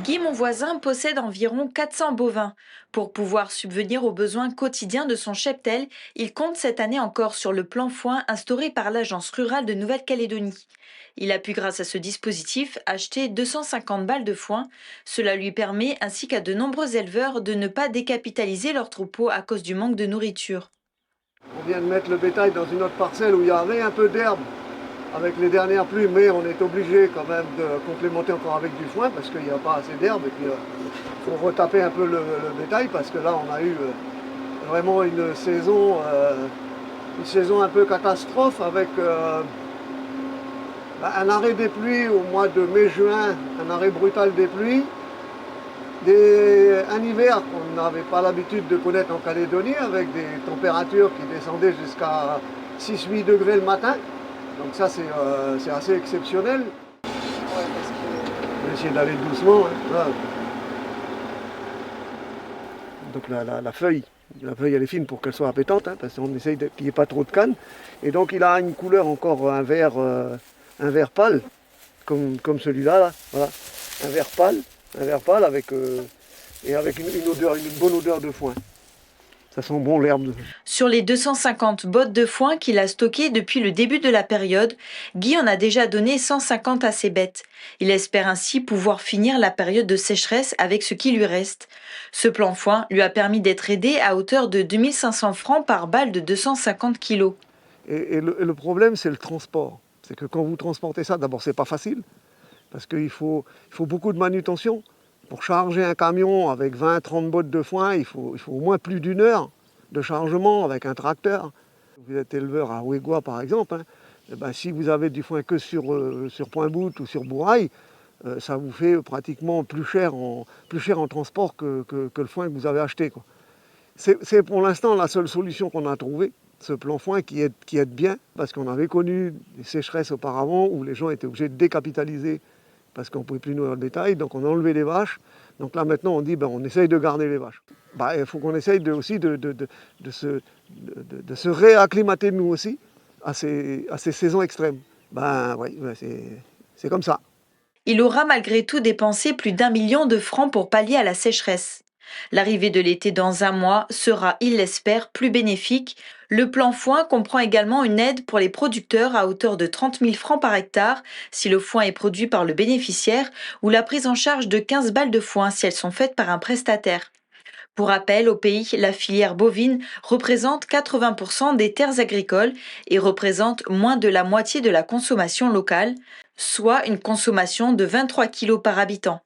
Guy, mon voisin, possède environ 400 bovins. Pour pouvoir subvenir aux besoins quotidiens de son cheptel, il compte cette année encore sur le plan foin instauré par l'Agence rurale de Nouvelle-Calédonie. Il a pu, grâce à ce dispositif, acheter 250 balles de foin. Cela lui permet, ainsi qu'à de nombreux éleveurs, de ne pas décapitaliser leurs troupeaux à cause du manque de nourriture. On vient de mettre le bétail dans une autre parcelle où il y avait un peu d'herbe avec les dernières pluies, mais on est obligé quand même de complémenter encore avec du foin parce qu'il n'y a pas assez d'herbe. Et puis il faut retaper un peu le bétail parce que là on a eu vraiment une saison un peu catastrophe avec un arrêt des pluies au mois de mai-juin, un arrêt brutal des pluies. Un hiver qu'on n'avait pas l'habitude de connaître en Calédonie, avec des températures qui descendaient jusqu'à 6-8 degrés le matin. Donc ça, c'est assez exceptionnel. On va essayer d'aller doucement. Hein. Voilà. Donc la feuille elle est fine pour qu'elle soit appétante, hein, parce qu'on essaye qu'il n'y ait pas trop de canne. Et donc il a une couleur encore un vert pâle, comme celui-là. Là. Voilà. Un vert pâle avec une bonne odeur de foin. Ça sent bon l'herbe. Sur les 250 bottes de foin qu'il a stockées depuis le début de la période, Guy en a déjà donné 150 à ses bêtes. Il espère ainsi pouvoir finir la période de sécheresse avec ce qui lui reste. Ce plan foin lui a permis d'être aidé à hauteur de 2500 francs par balle de 250 kilos. Et le problème, c'est le transport. C'est que quand vous transportez ça, d'abord, c'est pas facile, parce qu'il faut beaucoup de manutention. Pour charger un camion avec 20-30 bottes de foin, il faut au moins plus d'une heure de chargement avec un tracteur. Vous êtes éleveur à Ouégois par exemple, hein, et ben, si vous avez du foin que sur Pointe-Boute ou sur Bourail, ça vous fait pratiquement plus cher en transport que le foin que vous avez acheté, quoi. C'est pour l'instant la seule solution qu'on a trouvée, ce plan foin qui aide bien, parce qu'on avait connu des sécheresses auparavant où les gens étaient obligés de décapitaliser parce qu'on ne pouvait plus nourrir le bétail, donc on a enlevé les vaches. Donc là maintenant on dit on essaye de garder les vaches. Il faut qu'on essaye aussi de se réacclimater nous aussi à ces saisons extrêmes. Oui, c'est comme ça. Il aura malgré tout dépensé plus d'1 million de francs pour pallier à la sécheresse. L'arrivée de l'été dans un mois sera, il l'espère, plus bénéfique. Le plan foin comprend également une aide pour les producteurs à hauteur de 30 000 francs par hectare si le foin est produit par le bénéficiaire ou la prise en charge de 15 balles de foin si elles sont faites par un prestataire. Pour rappel, au pays, la filière bovine représente 80% des terres agricoles et représente moins de la moitié de la consommation locale, soit une consommation de 23 kilos par habitant.